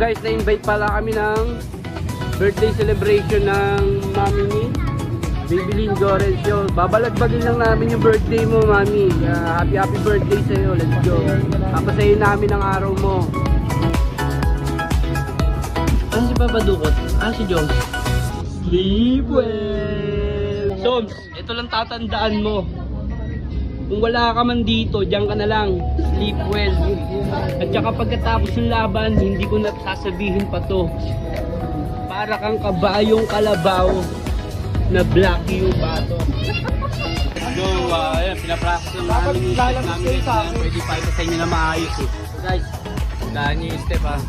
guys, na-invite pala kami ng birthday celebration ng mami ni Baby Lynn Gorencio. Babalagbagin lang namin yung birthday mo, mami. Happy birthday sa'yo. Let's go. Papasayin namin ang araw mo. Ano si Papa Dukot? Si Jones. Sleep well! Soms, ito lang tatandaan mo. Kung wala ka man dito, diyan ka na lang. Sleep well. At saka pagkatapos ng laban, hindi ko na sasabihin pa to. Para kang kabayong kalabaw na black yung bato. So, ayan, pinapractice na namin yung step namin guys. Pwede pa ito sa inyo na maayos eh. So guys, tandaan nyo yung step ha.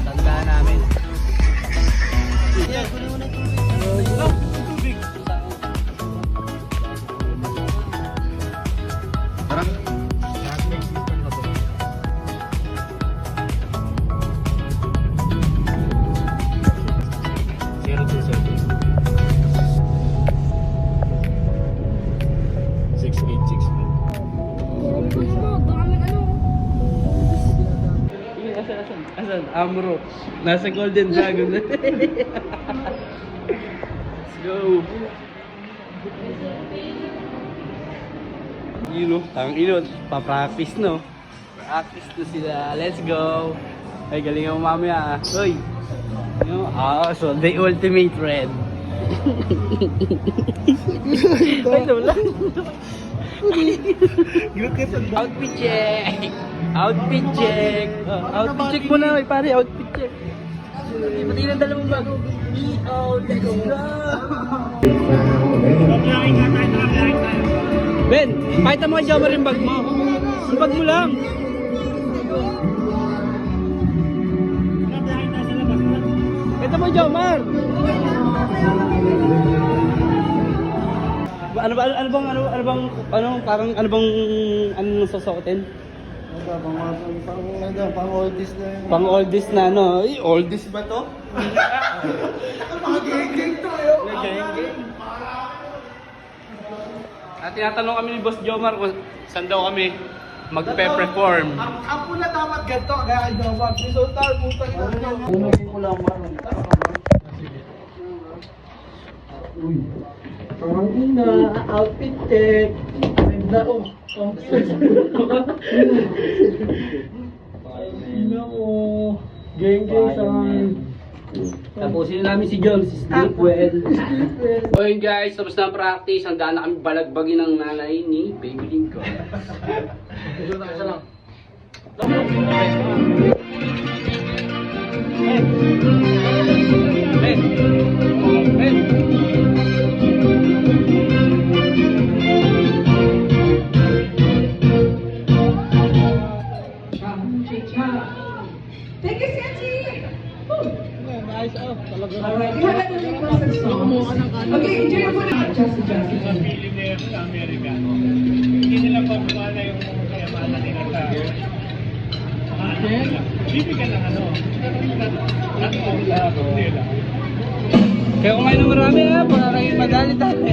Tandaan namin. Asan? Amro. Nasa Golden Dragon na. Let's go. Tang ino, pa-practice no. Practice to sila. Let's go. Ay, galing mo mamaya. Hoy. So the ultimate red. Ay, wala. Outfit check! Outfit check! Outfit check mo na, pare, outfit check. Pati na dalawang bago. Let's go! Ben, pakita mo kay Jomar yung bag mo. Yung bag mo lang. Pakita mo Jomar. Ano bang susuotin? Pang oldies na yun. Pang oldies na ano? Ay, oldies ba to? Mga geng-geng to yun. Geng-geng. At tinatanong kami ni Boss Jomar kung saan daw kami magpe-perform. Ang pula dapat ganito, kaya kay Jomar. Resultar, putang ina. Punukin ko lang man. Uy. Ang ina, outfit check. Ganda oh. Ina oh. Geng-geng saan. Tapusin namin si John, si Sleep Well. So yun guys, tapos na ang practice. Handa na kami balagbagin ng nanay ni Baby Lynn ko. Isa lang. Take a selfie! Nice oh. Talaga. Alright, you have a requested song. Okay, enjoy your food. Just adjust. Billionaire sa Amerika. Hindi nila pagkuha na yung kayamanan nila sa bibigyan ng ano. Lahat ng lahat nila. Kaya kumain na marami ha, para kayo madali tayo.